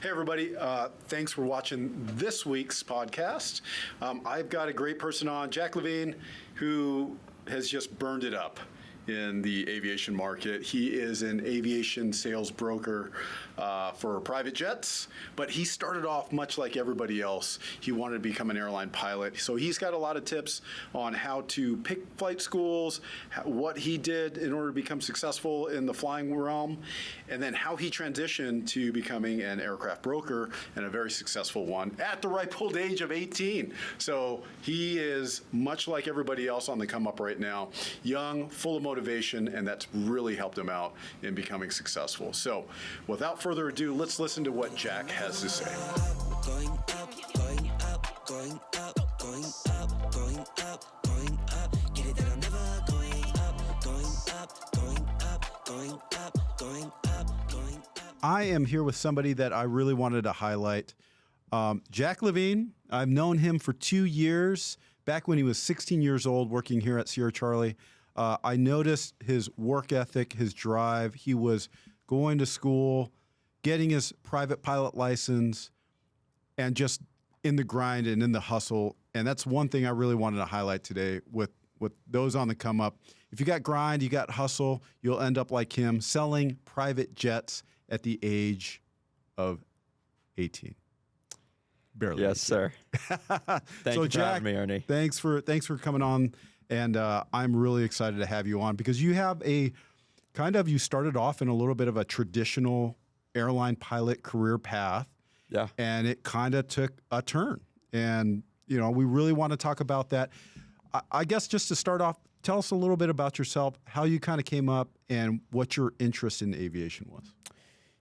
Hey, everybody. Thanks for watching this week's podcast. I've got a great person on, Jack Levine, who has just burned it up in the aviation market. He is an aviation sales broker for private jets, but he started off much like everybody else. He wanted to become an airline pilot. So he's got a lot of tips on how to pick flight schools, what he did in order to become successful in the flying realm, and then how he transitioned to becoming an aircraft broker, and a very successful one at the ripe old age of 18. So he is much like everybody else on the come up right now, young, full of motivation, and that's really helped him out in becoming successful. So without further ado, let's listen to what Jack has to say. Going up, going up, going up, going up, going up, going up. Get it that I'm never going up, going up, going up, going up, going up, going up. I am here with somebody that I really wanted to highlight. Jack Levine. I've known him for 2 years, back when he was 16 years old, working here at Sierra Charlie. I noticed his work ethic, his drive. He was going to school, getting his private pilot license, and just in the grind and in the hustle. And that's one thing I really wanted to highlight today with those on the come up. If you got grind, you got hustle, you'll end up like him, selling private jets at the age of 18. Barely. Yes, 18. Sir. Thank you for having me, Ernie. Thanks for coming on. And I'm really excited to have you on because you have you started off in a little bit of a traditional airline pilot career path. Yeah. And it kind of took a turn. And, we really want to talk about that. I guess just to start off, tell us a little bit about yourself, how you kind of came up and what your interest in aviation was.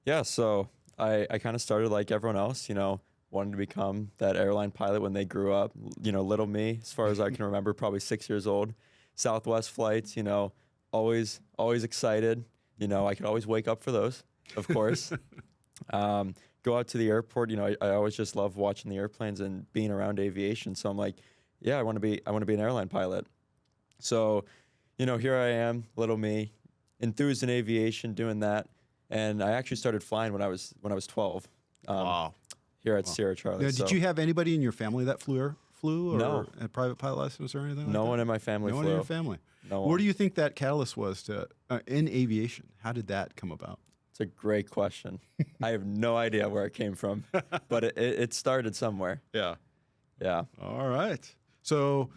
Yeah. So I kind of started like everyone else, wanted to become that airline pilot when they grew up. Little me, as far as I can remember, probably 6 years old. Southwest flights, always excited. I could always wake up for those, of course. Go out to the airport. I always just love watching the airplanes and being around aviation. So I'm like, yeah, I want to be an airline pilot. So, here I am, little me, enthused in aviation, doing that. And I actually started flying when I was 12. Wow. Here at Sierra Charlie. Now, did you have anybody in your family that flew or no. a private pilot license or anything like no that? one in my family No flew. one in your family? No one. Where do you think that catalyst was to in aviation? How did that come about? It's a great question. I have no idea where it came from, but it started somewhere. Yeah. Yeah. All right. So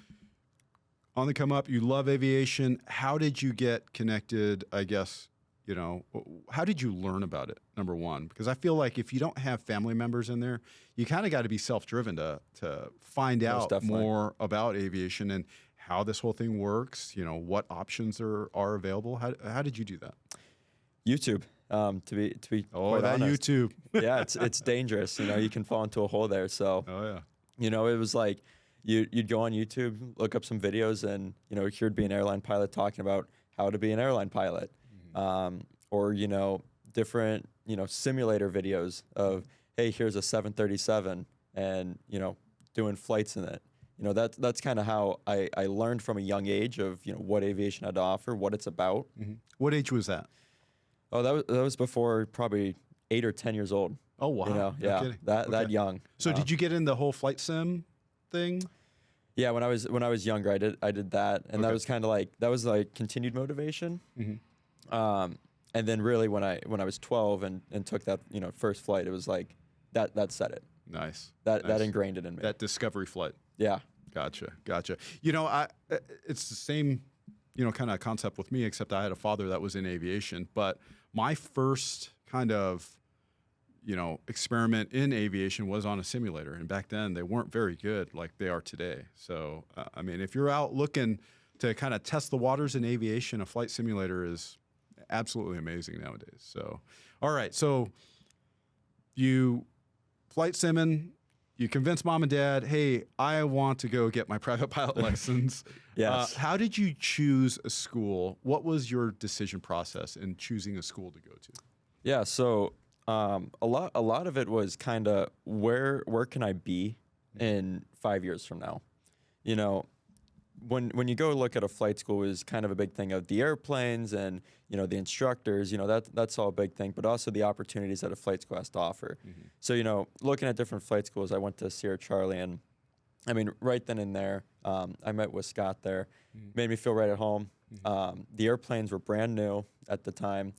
on the come up, you love aviation. How did you get connected, I guess, how did you learn about it, number one? Because I feel like if you don't have family members in there, you kind of got to be self-driven to find out more about aviation and how this whole thing works, what options are available. How did you do that? YouTube, to be quite that honest. YouTube. Yeah, it's dangerous. You can fall into a hole there. So, it was like you'd go on YouTube, look up some videos, and, here'd be an airline pilot talking about how to be an airline pilot. Or, different, simulator videos of, hey, here's a 737 and, doing flights in it. That's kind of how I learned from a young age of, what aviation had to offer, what it's about. Mm-hmm. What age was that? Oh, that was before probably 8 or 10 years old. Oh, wow. Yeah, that young. So did you get in the whole flight sim thing? Yeah, when I was younger, I did that. And that was kind of like continued motivation. Mm-hmm. And then really when I was 12 and took that, first flight, it was like that set it. Nice. That ingrained it in me. That discovery flight. Yeah. Gotcha. It's the same, kind of concept with me, except I had a father that was in aviation. But my first kind of, experiment in aviation was on a simulator. And back then they weren't very good like they are today. So, if you're out looking to kind of test the waters in aviation, a flight simulator is absolutely amazing nowadays. So, all right. So you flight simming, you convince mom and dad, hey, I want to go get my private pilot license. Yes. How did you choose a school? What was your decision process in choosing a school to go to? Yeah. So a lot of it was kind of where can I be in 5 years from now? when you go look at a flight school is kind of a big thing of the airplanes and, the instructors, that's all a big thing, but also the opportunities that a flight school has to offer. So, looking at different flight schools, I went to Sierra Charlie, and I mean, right then and there, I met with Scott there, made me feel right at home. The airplanes were brand new at the time.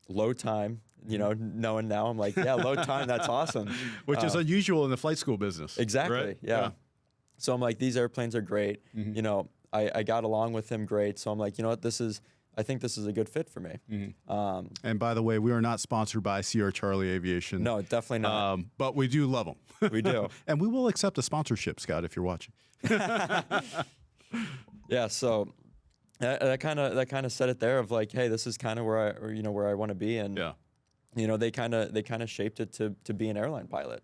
Low time, knowing now, I'm like, yeah, low time, that's awesome. Which is unusual in the flight school business. Exactly, right? yeah. So I'm like, these airplanes are great. I got along with him great. So I'm like, what, I think this is a good fit for me. And by the way, we are not sponsored by Sierra Charlie Aviation. No, definitely not. But we do love them. We do. And we will accept a sponsorship, Scott, if you're watching. Yeah, so that kind of set it there of like, hey, this is kind of where I want to be, and they kind of shaped it to be an airline pilot.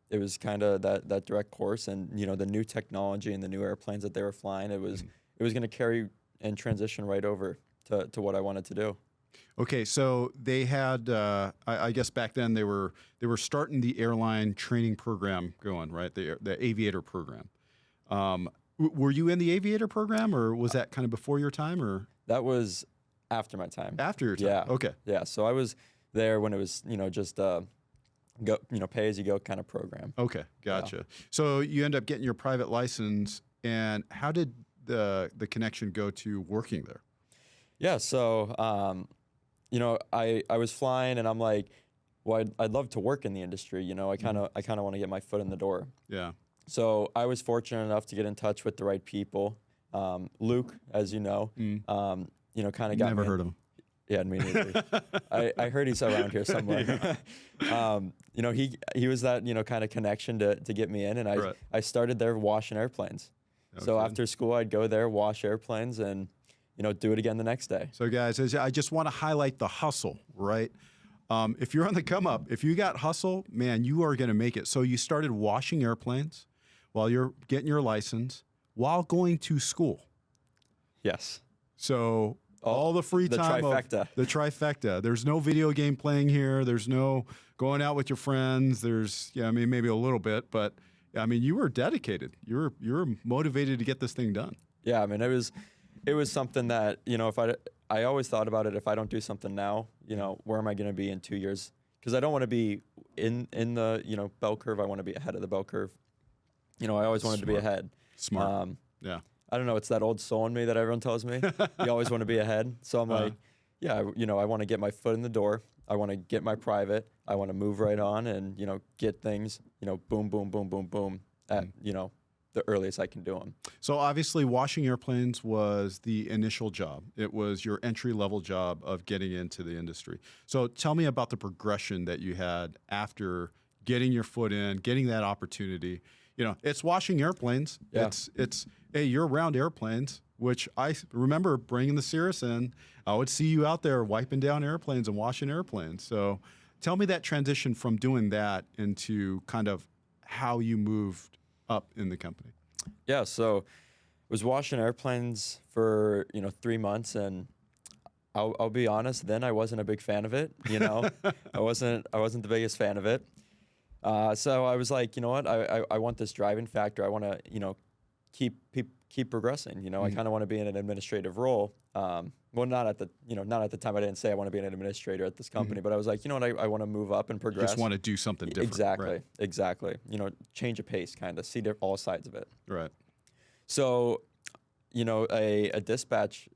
It was kind of that direct course, and the new technology and the new airplanes that they were flying. It was going to carry and transition right over to what I wanted to do. Okay, so they had, I guess back then they were starting the airline training program going, right? The aviator program. Were you in the aviator program, or was that kind of before your time, or? That was after my time. After your time. Yeah. Okay. Yeah. So I was there when it was, just pay as you go kind of program. Okay, gotcha. So you end up getting your private license, and how did the connection go to working there? Yeah. So, I was flying, and I'm like, well, I'd love to work in the industry. I kind of want to get my foot in the door. Yeah. So I was fortunate enough to get in touch with the right people. Luke, as you know, kind of got Never me heard of him. Yeah, me neither. I heard he's around here somewhere. He was that kind of connection to get me in, and I started there washing airplanes. Okay. So after school, I'd go there, wash airplanes, and do it again the next day. So guys, I just want to highlight the hustle, right? If you're on the come up, if you got hustle, man, you are going to make it. So you started washing airplanes while you're getting your license, while going to school. Yes. So all the free time, the trifecta. There's no video game playing here. There's no going out with your friends. There's, maybe a little bit, but you were dedicated. You were motivated to get this thing done. Yeah, it was something that if I always thought about it. If I don't do something now, where am I going to be in 2 years? Because I don't want to be in the bell curve. I want to be ahead of the bell curve. I always wanted to be ahead. Smart. Yeah. I don't know. It's that old soul in me that everyone tells me. You always want to be ahead. So I'm like, yeah, I want to get my foot in the door. I want to get my private. I want to move right on and, get things, boom, boom, boom, boom, boom at, the earliest I can do them. So obviously washing airplanes was the initial job. It was your entry-level job of getting into the industry. So tell me about the progression that you had after getting your foot in, getting that opportunity. It's washing airplanes. Yeah. It's hey, you're around airplanes, which I remember bringing the Cirrus in. I would see you out there wiping down airplanes and washing airplanes. So tell me that transition from doing that into kind of how you moved up in the company. Yeah, so was washing airplanes for 3 months, and I'll be honest. Then I wasn't a big fan of it. I wasn't the biggest fan of it. So I was like, what? I want this driving factor. I want to keep progressing. I kind of want to be in an administrative role. Well, not at the time. I didn't say I want to be an administrator at this company, but I was like, what? I want to move up and progress. Just want to do something different. Exactly. Change a pace, kind of see all sides of it. Right. So, a dispatch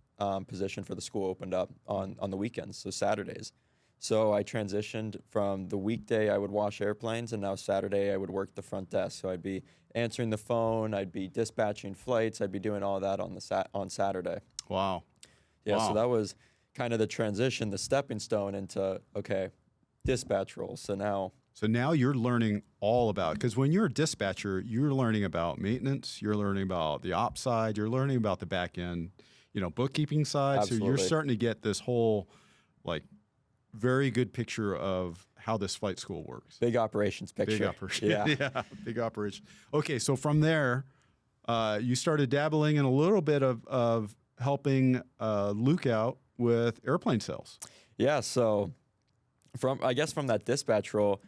position for the school opened up on the weekends, so Saturdays. So I transitioned from the weekday I would wash airplanes, and now Saturday I would work the front desk. So I'd be answering the phone, I'd be dispatching flights, I'd be doing all that on Saturday. Wow. Yeah, wow. So that was kind of the transition, the stepping stone into, okay, dispatch roles. So now you're learning all about, because when you're a dispatcher, you're learning about maintenance, you're learning about the ops side, you're learning about the back end, bookkeeping side. Absolutely. So you're starting to get this whole, very good picture of how this flight school works. Big operations picture. Big operation. Yeah. Big operation. Okay, so from there, you started dabbling in a little bit of helping Luke out with airplane sales. Yeah, so from that dispatch role,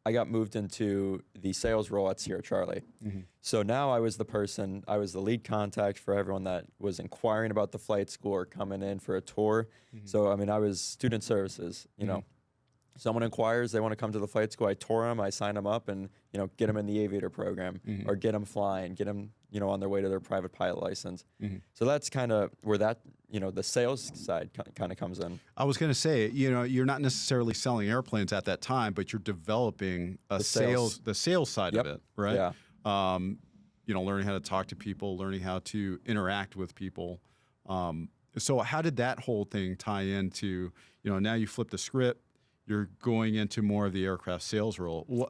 I got moved into the sales role at Sierra Charlie. So now I was the lead contact for everyone that was inquiring about the flight school or coming in for a tour. So, I mean, I was student services, you know. Someone inquires, they want to come to the flight school, I tour them, I sign them up and, you know, get them in the aviator program or get them flying, get them, you know, on their way to their private pilot license. So that's kind of where that, you know, the sales side kind of comes in. I was going to say, you know, you're not necessarily selling airplanes at that time, but you're developing the sales side of it, right? Yeah. You know, learning how to talk to people, learning how to interact with people. So how did that whole thing tie into, you know, now you flip the script, you're going into more of the aircraft sales role.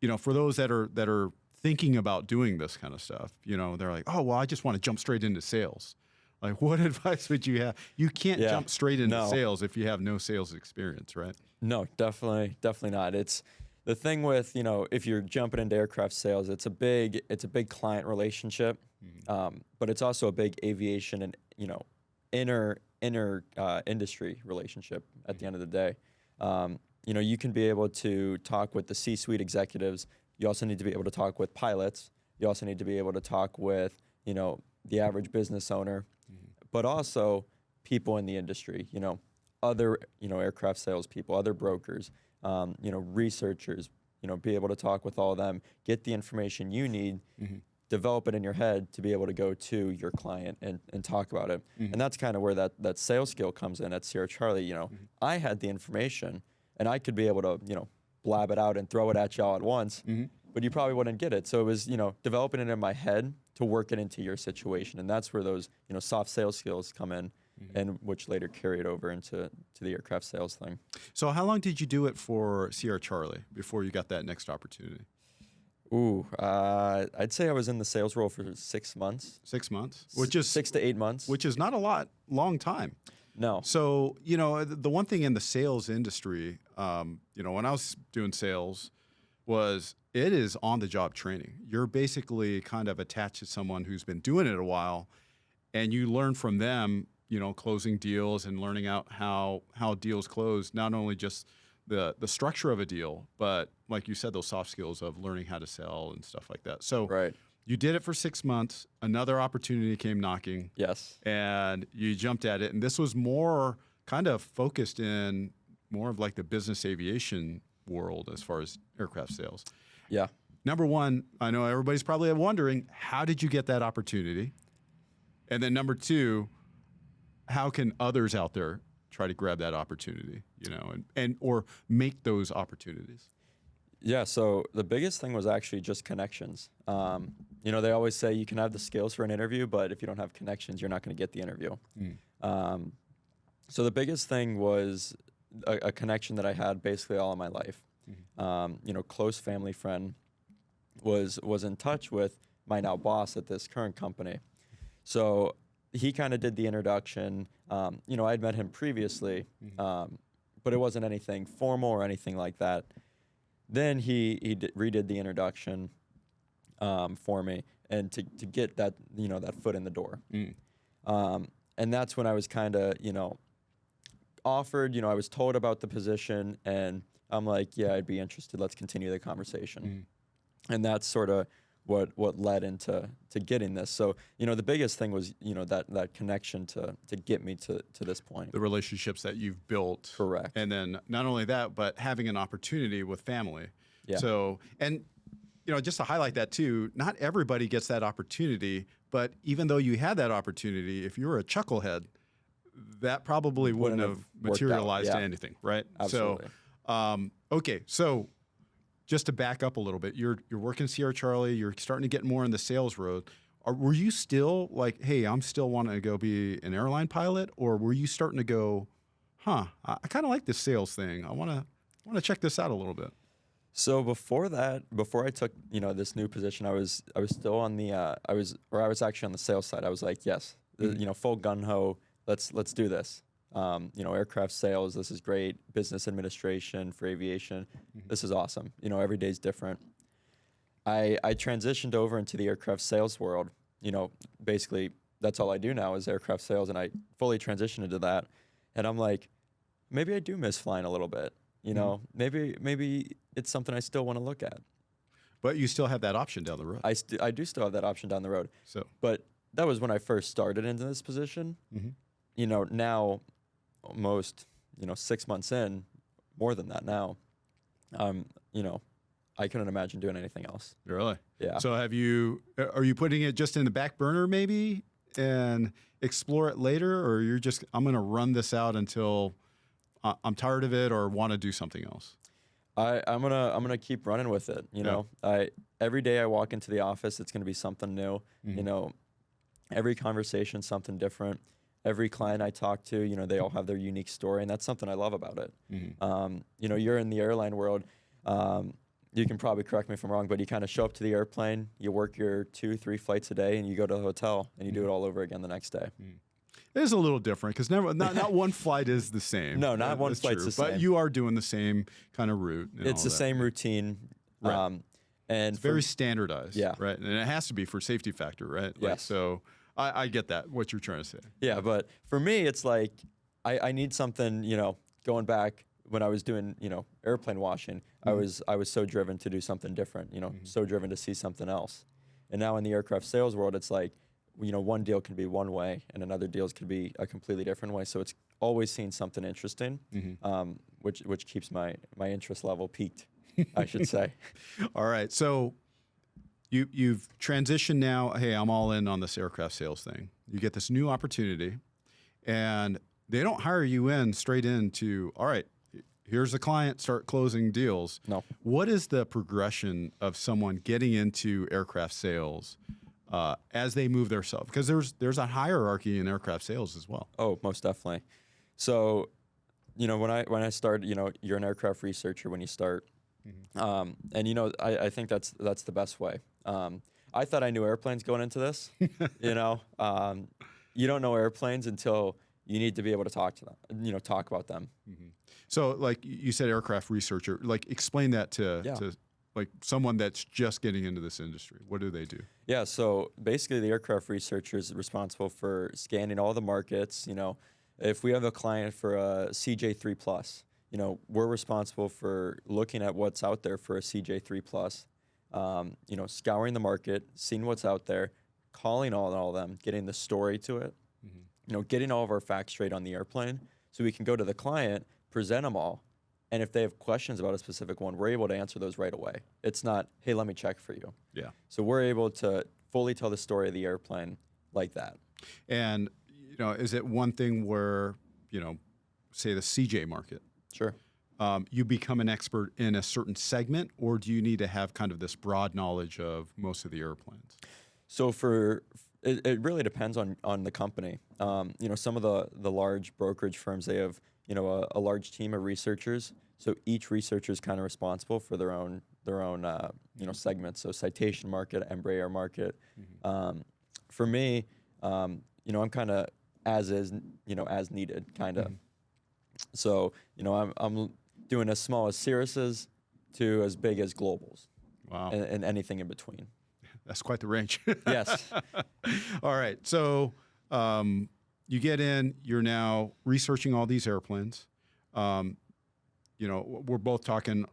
You know, for those that are thinking about doing this kind of stuff, you know, they're like, oh, well, I just want to jump straight into sales. Like, what advice would you have? You can't jump straight into sales if you have no sales experience, right? No, definitely not. It's the thing with, you know, if you're jumping into aircraft sales, it's a big client relationship, but it's also a big aviation and, you know, inner industry relationship at the end of the day. You know, you can be able to talk with the C-suite executives. You also need to be able to talk with pilots. You also need to be able to talk with, you know, the average business owner, but also people in the industry, you know, other, you know, aircraft salespeople, other brokers, you know, researchers, you know, be able to talk with all of them, get the information you need, develop it in your head to be able to go to your client and talk about it. And that's kind of where that sales skill comes in at Sierra Charlie. You know, I had the information and I could be able to, you know, blab it out and throw it at y'all at once, but you probably wouldn't get it. So it was, you know, developing it in my head to work it into your situation. And that's where those, you know, soft sales skills come in and which later carried over into the aircraft sales thing. So how long did you do it for Sierra Charlie before you got that next opportunity? Ooh, I'd say I was in the sales role for 6 months. 6 months? Which is 6 to 8 months. Which is not a long time. No. So, you know, the one thing in the sales industry, you know, when I was doing sales was it is on-the-job training. You're basically kind of attached to someone who's been doing it a while, and you learn from them, you know, closing deals and learning out how deals close, not only just the structure of a deal, but like you said, those soft skills of learning how to sell and stuff like that. So you did it for 6 months. Another opportunity came knocking. Yes. And you jumped at it. And this was more kind of focused in more of like the business aviation world as far as aircraft sales. Yeah. Number one, I know everybody's probably wondering, how did you get that opportunity? And then number two, how can others out there try to grab that opportunity, you know, and or make those opportunities? Yeah, so the biggest thing was actually just connections. You know, they always say you can have the skills for an interview, but if you don't have connections, you're not going to get the interview. So the biggest thing was a connection that I had basically all of my life. You know, close family friend was in touch with my now boss at this current company. So he kind of did the introduction. You know, I'd met him previously, but it wasn't anything formal or anything like that. Then he redid the introduction for me, and to get that, you know, that foot in the door. And that's when I was kind of, you know, offered, you know, I was told about the position, and I'm like, yeah, I'd be interested. Let's continue the conversation. And that's sort of what led into getting this. So, you know, the biggest thing was, you know, that connection to get me to this point. The relationships that you've built. Correct. And then not only that, but having an opportunity with family. Yeah. So, and, you know, just to highlight that too, not everybody gets that opportunity, but even though you had that opportunity, if you were a chucklehead, that probably wouldn't have materialized to anything, right? Absolutely. So, okay, so just to back up a little bit, you're working Sierra Charlie, you're starting to get more in the sales road. Were you still like, hey, I'm still wanting to go be an airline pilot, or were you starting to go, I kind of like this sales thing. I want to check this out a little bit. So before I took, you know, this new position, I was still on the I was actually on the sales side. I was like, yes, you know, full gun ho. Let's do this. You know, aircraft sales, this is great. Business administration for aviation, this is awesome. You know, every day's different. I transitioned over into the aircraft sales world. You know, basically that's all I do now is aircraft sales, and I fully transitioned into that. And I'm like, maybe I do miss flying a little bit. You know, maybe it's something I still want to look at. But you still have that option down the road. I do still have that option down the road. So, But that was when I first started into this position. mm-hmm. You know, now almost, 6 months in, more than that now, you know, I couldn't imagine doing anything else. Really? Yeah. So are you putting it just in the back burner maybe and explore it later, or you're just, I'm going to run this out until I'm tired of it or want to do something else? I'm gonna keep running with it. You know, every day I walk into the office, it's gonna be something new. Mm-hmm. You know, every conversation, something different. Every client I talk to, they all have their unique story, and that's something I love about it. Mm-hmm. You're in the airline world. You can probably correct me if I'm wrong, but you kind of show up to the airplane, you work your 2-3 flights a day, and you go to the hotel, and you do it all over again the next day. It is a little different because not one flight is the same. No, not one flight's true. the same. But you are doing the same kind of route. And It's all the that. same routine. Right. And It's very standardized. Yeah. Right. And it has to be for safety factor, right? Yes. So I get that, what you're trying to say. Yeah, but for me, it's like I need something. Going back when I was doing airplane washing, I was so driven to do something different. So driven to see something else. And now in the aircraft sales world, it's like one deal can be one way, and another deal can be a completely different way. So it's always seeing something interesting, which keeps my interest level peaked, I should say. All right. So you've transitioned now. Hey, I'm all in on this aircraft sales thing. You get this new opportunity, and they don't hire you in straight into, all right, here's the client, start closing deals. No. What is the progression of someone getting into aircraft sales as they move themselves? Because there's a hierarchy in aircraft sales as well. Oh, most definitely. So, when I started, you're an aircraft researcher when you start, and I think that's the best way. I thought I knew airplanes going into this. You don't know airplanes until you need to be able to talk to them. Talk about them. So, like you said, aircraft researcher. Like, explain that to like someone that's just getting into this industry. What do they do? Yeah, so basically the aircraft researcher is responsible for scanning all the markets. If we have a client for a CJ3 Plus, we're responsible for looking at what's out there for a CJ3 Plus, scouring the market, seeing what's out there, calling all of them, getting the story to it, getting all of our facts straight on the airplane so we can go to the client, present them all, and if they have questions about a specific one, we're able to answer those right away. It's not, hey, let me check for you. Yeah. So we're able to fully tell the story of the airplane like that. And, is it one thing where, say the CJ market, Sure. You become an expert in a certain segment, or do you need to have kind of this broad knowledge of most of the airplanes? So it really depends on the company. Some of the large brokerage firms, they have, a large team of researchers. So each researcher is kind of responsible for their own segments. So citation market, Embraer market. For me, I'm kind of as is, as needed, kind of. So, I'm doing as small as Cirruses to as big as Globals. Wow. And anything in between. That's quite the range. Yes. All right. So you get in, you're now researching all these airplanes. We're both talking,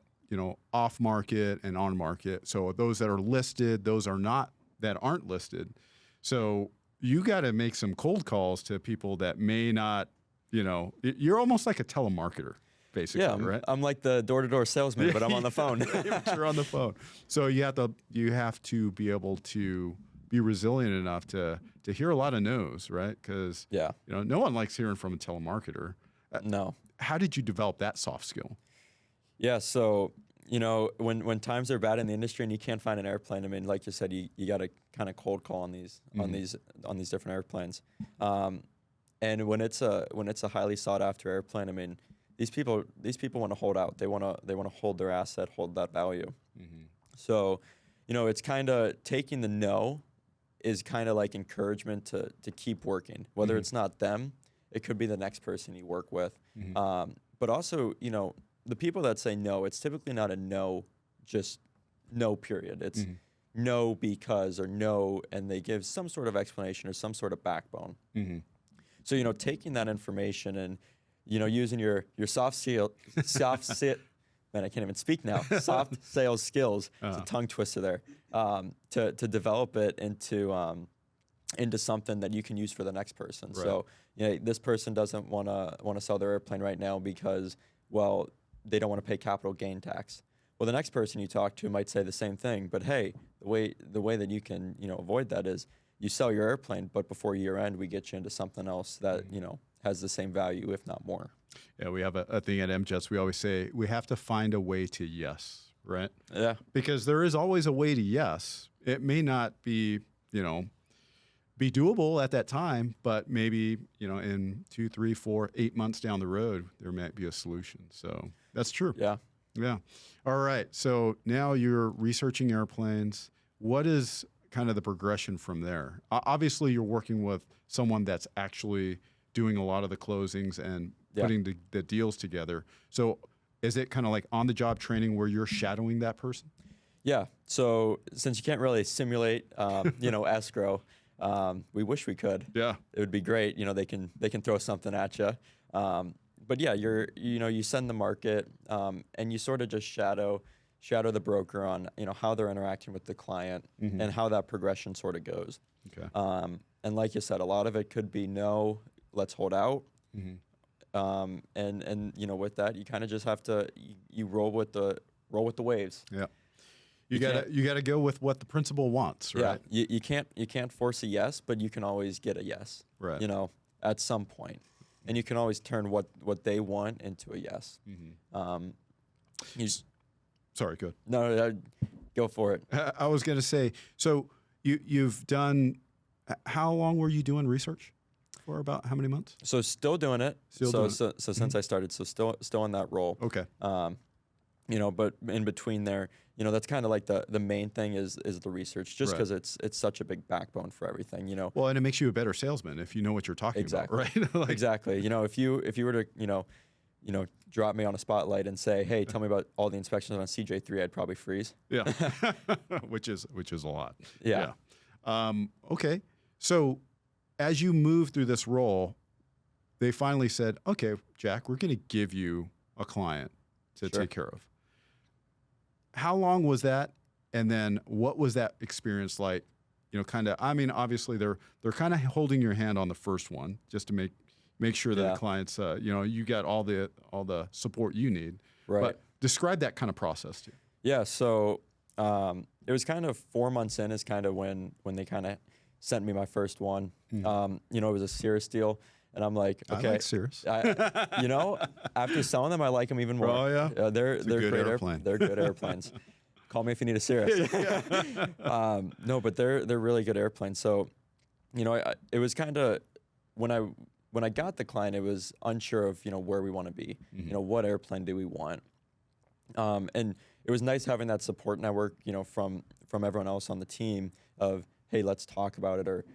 off market and on market. So those that are listed, those are not, that aren't listed. So you got to make some cold calls to people that may not, you're almost like a telemarketer. Basically, Yeah, right? I'm like the door-to-door salesman, but I'm on the phone. You're on the phone. So you have to be able to be resilient enough to hear a lot of no's, right? Because Yeah. no one likes hearing from a telemarketer. No. How did you develop that soft skill? Yeah, so, when times are bad in the industry and you can't find an airplane, I mean, like you said, you got to kind of cold call on these different airplanes. And when it's a highly sought after airplane, I mean, these people want to hold out. They want to hold their asset, hold that value. So, it's kind of taking the no is kind of like encouragement to keep working. Whether it's not them, it could be the next person you work with. But also, the people that say no, it's typically not a no, just no period. It's no because or no, and they give some sort of explanation or some sort of backbone. So, taking that information and using your soft man, I can't even speak now. Soft sales skills. It's a tongue twister there. To develop it into something that you can use for the next person. Right. So, this person doesn't want to sell their airplane right now because, well, they don't want to pay capital gain tax. Well, the next person you talk to might say the same thing, but hey, the way that you can avoid that is you sell your airplane, but before year end we get you into something else that has the same value, if not more. Yeah, we have a thing at MJets. We always say we have to find a way to yes, right? Yeah, because there is always a way to yes. It may not be be doable at that time, but maybe in 2, 3, 4, 8 months down the road there might be a solution. So that's true. Yeah. Yeah. All right. So now you're researching airplanes. What is kind of the progression from there? Obviously, you're working with someone that's actually doing a lot of the closings and putting the deals together. So is it kind of like on-the-job training where you're shadowing that person? Yeah. So since you can't really simulate, escrow, we wish we could. Yeah. It would be great. They can throw something at you. But yeah, you send the market, and you sort of just shadow the broker on, how they're interacting with the client and how that progression sort of goes. Okay. And like you said, a lot of it could be no, let's hold out. And with that, you kind of just have to you roll with the waves. Yeah. You gotta go with what the principal wants, right? Yeah. You can't force a yes, but you can always get a yes. Right. At some point. And you can always turn what they want into a yes. Sorry, good. No, go for it. I was going to say, so you've done, how long were you doing research for? About how many months? So still doing it. So since I started, so still in that role. Okay. But in between there, that's kind of like the main thing is the research, just because it's such a big backbone for everything. Well, and it makes you a better salesman if you know what you're talking about, right? Exactly. If you were to drop me on a spotlight and say, hey, tell me about all the inspections on CJ3, I'd probably freeze. Yeah. which is a lot. Yeah. Okay. So as you move through this role, they finally said, okay, Jack, we're going to give you a client to take care of. How long was that? And then what was that experience like? Obviously they're kind of holding your hand on the first one just to make sure that the clients, you got all the support you need. Right. But describe that kind of process to you. Yeah. So it was kind of 4 months in is kind of when they kind of sent me my first one. It was a Cirrus deal. And I'm like, okay. I like Cirrus. After selling them, I like them even more. Oh, yeah? They're good great airplane. They're good airplanes. Call me if you need a Cirrus. No, but they're really good airplanes. So, it was kind of when I got the client, it was unsure of where we want to be. What airplane do we want? And it was nice having that support network, from everyone else on the team of, hey, let's talk about it, or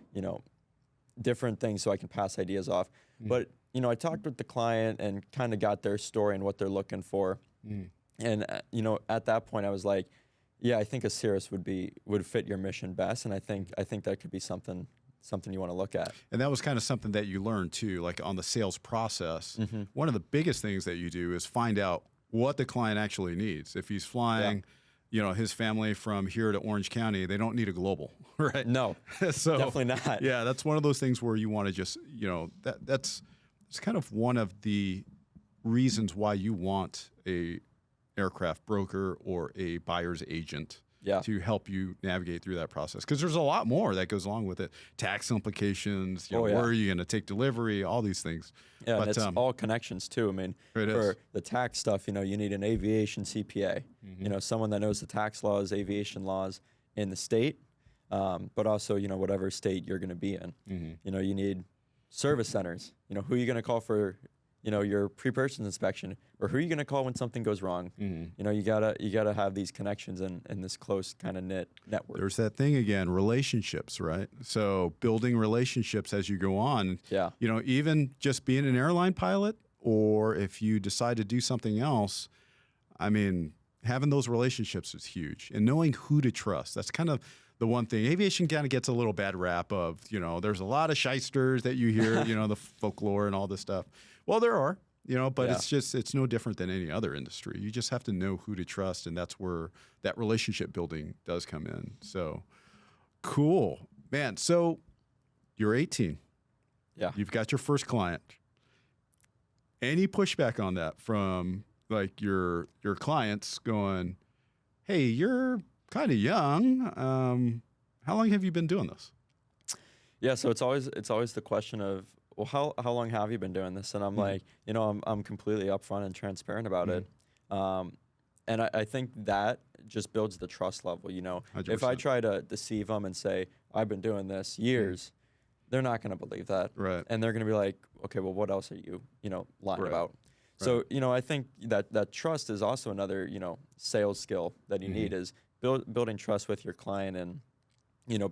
different things so I can pass ideas off. But, I talked with the client and kind of got their story and what they're looking for. And, at that point I was like, yeah, I think a Cirrus would fit your mission best. And I think that could be something you want to look at. And that was kind of something that you learned too, like on the sales process. One of the biggest things that you do is find out what the client actually needs. If he's flying, his family from here to Orange County, they don't need a global, right? No, so definitely not. Yeah, that's one of those things where you want to just, it's kind of one of the reasons why you want a aircraft broker or a buyer's agent to help you navigate through that process. Because there's a lot more that goes along with it. Tax implications, where are you going to take delivery, all these things. Yeah, and it's all connections too. I mean, for the tax stuff, you need an aviation CPA, someone that knows the tax laws, aviation laws in the state, but also, whatever state you're going to be in. You need service centers. Who are you going to call for, your pre-purchase inspection, or who are you going to call when something goes wrong? You gotta have these connections and this close kind of knit network. There's that thing again, relationships, right? So building relationships as you go on. Yeah. Even just being an airline pilot, or if you decide to do something else, I mean, having those relationships is huge, and knowing who to trust. That's kind of the one thing. Aviation kind of gets a little bad rap of, there's a lot of shysters that you hear, the folklore and all this stuff. Well, there are. but Yeah. it's no different than any other industry. You just have to know who to trust, and that's where that relationship building does come in. So cool, man. So you're 18. Yeah. You've got your first client. Any pushback on that from like your clients going, hey, you're kind of young. How long have you been doing this? Yeah, so it's always the question of, well, how long have you been doing this? And I'm like, I'm completely upfront and transparent about it. And I think that just builds the trust level. 100%. If I try to deceive them and say I've been doing this years, they're not going to believe that. Right. And they're going to be like, okay, well, what else are you lying Right. about? So I think that trust is also another sales skill that you need, is building trust with your client and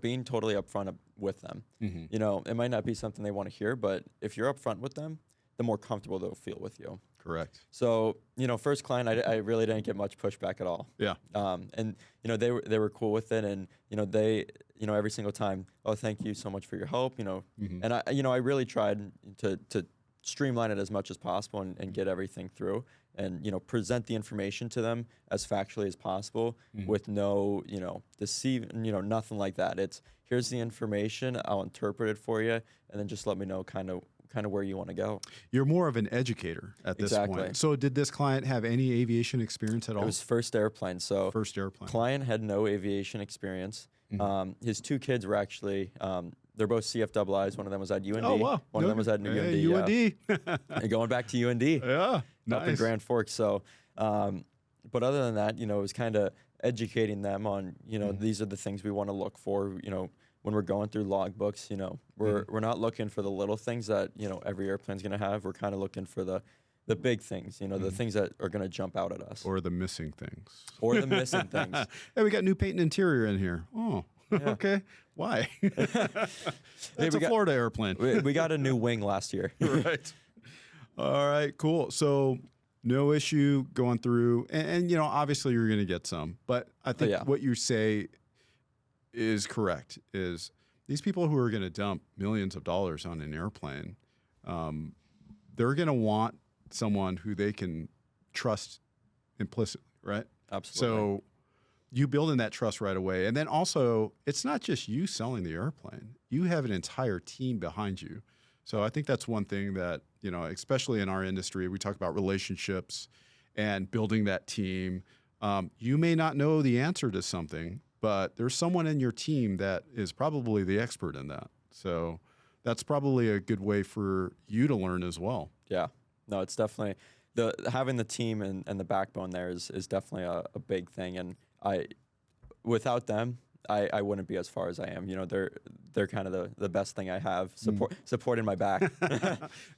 being totally upfront with them. It might not be something they want to hear, but if you're upfront with them, the more comfortable they'll feel with you. Correct. So, first client, I really didn't get much pushback at all. Yeah. And they were cool with it, and they every single time, oh, thank you so much for your help, And I really tried to streamline it as much as possible and get everything through, and present the information to them as factually as possible, with no deceive, nothing like that. It's, here's the information, I'll interpret it for you, and then just let me know kind of where you want to go. You're more of an educator at this point. So did this client have any aviation experience at all? It was first airplane. So First airplane. Client had no aviation experience. His two kids were actually, they're both CFIIs. One of them was at UND. Oh, wow. One of them was at UND. UND. Yeah. And going back to UND. Yeah. Up in Nice. Grand Forks. So, but other than that, it was kind of educating them on, these are the things we want to look for, when we're going through logbooks. We're not looking for the little things that, every airplane's going to have. We're kind of looking for the big things, the things that are going to jump out at us. Or the missing things. Or the missing things. Hey, we got new paint and interior in here. Oh, okay. Why? That's a Florida airplane. We got a new wing last year. Right. All right, cool. So no issue going through, and obviously you're going to get some, but I think what you say is correct. Is these people who are going to dump millions of dollars on an airplane, they're going to want someone who they can trust implicitly, right? Absolutely. So you build in that trust right away. And then also, it's not just you selling the airplane. You have an entire team behind you. So I think that's one thing that, especially in our industry, we talk about relationships and building that team. You may not know the answer to something, but there's someone in your team that is probably the expert in that. So that's probably a good way for you to learn as well. Yeah. No, it's definitely having the team and the backbone there is definitely a big thing. And without them, I wouldn't be as far as I am. They're kind of the best thing I have, supporting my back.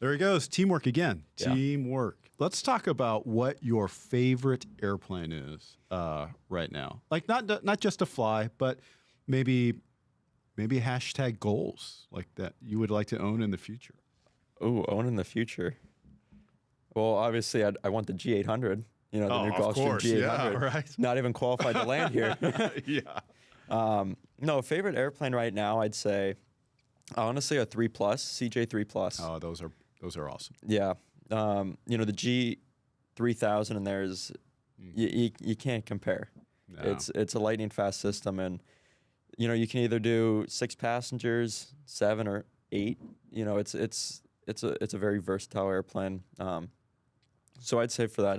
There he goes. Teamwork again. Yeah. Teamwork. Let's talk about what your favorite airplane is right now. Like not just to fly, but maybe hashtag goals like that you would like to own in the future. Ooh, own in the future. Well, obviously, I want the G800. The new Gulfstream G800. Yeah, right. Not even qualified to land here. Yeah. No, favorite airplane right now, I'd say, honestly, a 3+, CJ 3+. Oh, those are awesome. Yeah. The G3000 in there is, you can't compare. No. It's a lightning fast system, and you can either do 6 passengers, 7 or 8. It's a very versatile airplane. So I'd say for that,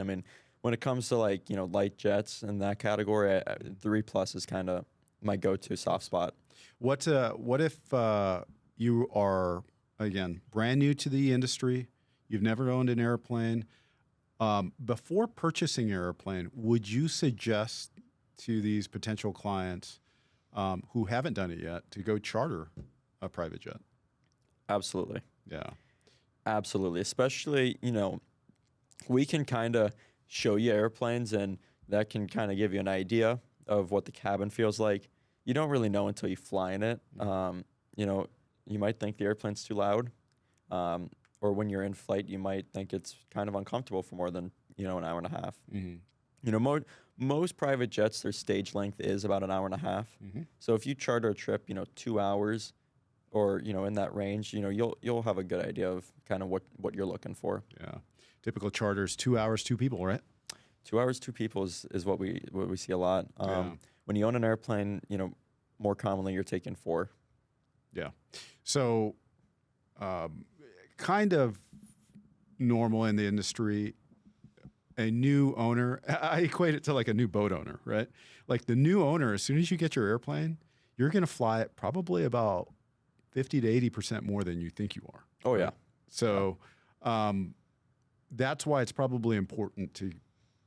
when it comes to light jets in that category, 3+ is kind of my go-to soft spot. What if you are, again, brand new to the industry, you've never owned an airplane, before purchasing an airplane, would you suggest to these potential clients who haven't done it yet to go charter a private jet? Absolutely. Yeah. Absolutely. Especially, we can kind of show you airplanes, and that can kind of give you an idea of what the cabin feels like. You don't really know until you fly in it. You might think the airplane's too loud, or when you're in flight, you might think it's kind of uncomfortable for more than, an hour and a half. Mm-hmm. Most private jets, their stage length is about an hour and a half. Mm-hmm. So if you charter a trip, 2 hours, or in that range, you'll have a good idea of kind of what you're looking for. Yeah. typical charters, 2 hours, 2 people, right? 2 hours, 2 people is what we see a lot. When you own an airplane, more commonly you're taking 4. Yeah. So, kind of normal in the industry. A new owner, I equate it to like a new boat owner, right? Like the new owner, as soon as you get your airplane, you're going to fly it probably about 50 to 80% more than you think you are. Oh, right? yeah. So that's why it's probably important to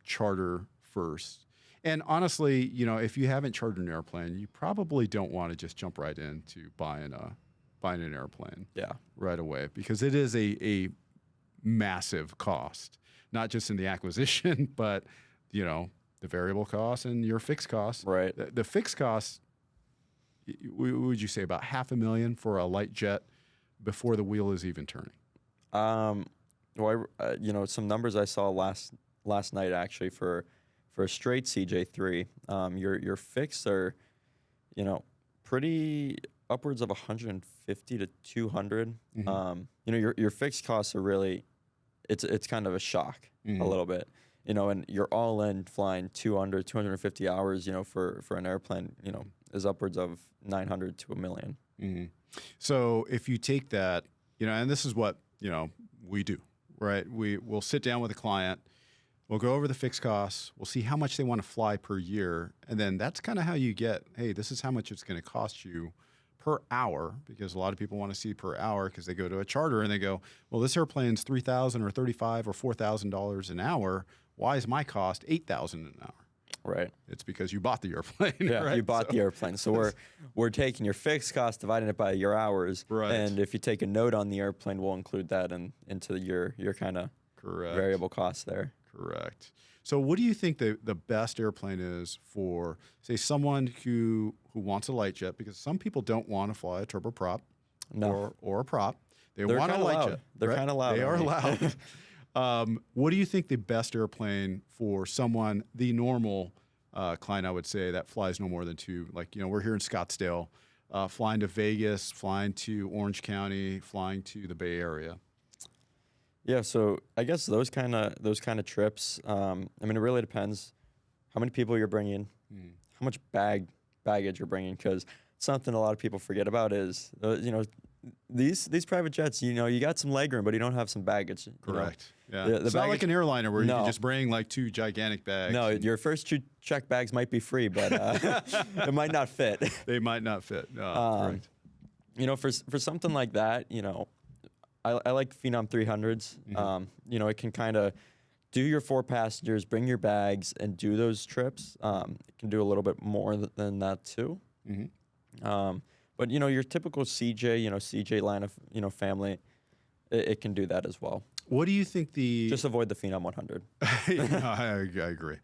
charter first. And honestly, if you haven't chartered an airplane, you probably don't want to just jump right into buying an airplane right away, because it is a massive cost, not just in the acquisition, but the variable cost and your fixed costs. Right. The fixed costs, would you say about $500,000 for a light jet before the wheel is even turning? Well, some numbers I saw last night actually for a straight CJ3, your fixed are, pretty upwards of 150 to 200. Your fixed costs are really, it's kind of a shock a little bit, and you're all in flying 250 hours, for an airplane, is upwards of 900 to $1 million. So if you take that, and this is what, we do, right? We'll sit down with a client, we'll go over the fixed costs, we'll see how much they want to fly per year, and then that's kind of how you get, hey, this is how much it's going to cost you per hour, because a lot of people want to see per hour because they go to a charter and they go, well, this airplane's $3,000 or $35,000 or $4,000 an hour. Why is my cost $8,000 an hour? Right. It's because you bought the airplane. Yeah, right? you bought the airplane. So we're taking your fixed cost, dividing it by your hours. Right. And if you take a note on the airplane, we'll include that into your kind of variable costs there. Correct. So what do you think the best airplane is for, say, someone who wants a light jet? Because some people don't want to fly a turboprop or a prop. They're want a light jet. They're kind of loud. They are loud. What do you think the best airplane for someone, the normal client, I would say, that flies no more than 2? Like, we're here in Scottsdale, flying to Vegas, flying to Orange County, flying to the Bay Area. Yeah, so I guess those kind of trips. It really depends how many people you're bringing, how much baggage you're bringing, because something a lot of people forget about is these private jets. You got some legroom, but you don't have some baggage. Correct. Yeah. The It's not like an airliner where you can No. just bring like 2 gigantic bags. No, your first 2 check bags might be free, but it might not fit. They might not fit. Correct. For something like that, I like Phenom 300s. It can kind of do your 4 passengers, bring your bags, and do those trips. It can do a little bit more than that too. But your typical CJ, CJ line of family, it can do that as well. What do you think Just avoid the Phenom 100. I agree.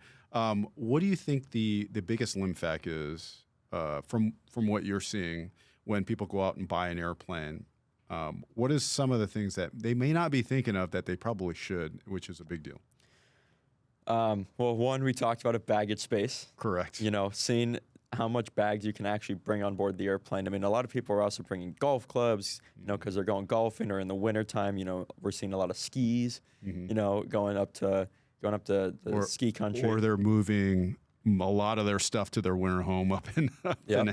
What do you think the biggest limb fact is from what you're seeing when people go out and buy an airplane? What is some of the things that they may not be thinking of that they probably should, which is a big deal? Well, one, we talked about baggage space. Correct. Seeing how much bags you can actually bring on board the airplane. A lot of people are also bringing golf clubs, because they're going golfing, or in the wintertime, we're seeing a lot of skis, going up to the ski country. Or they're moving a lot of their stuff to their winter home up in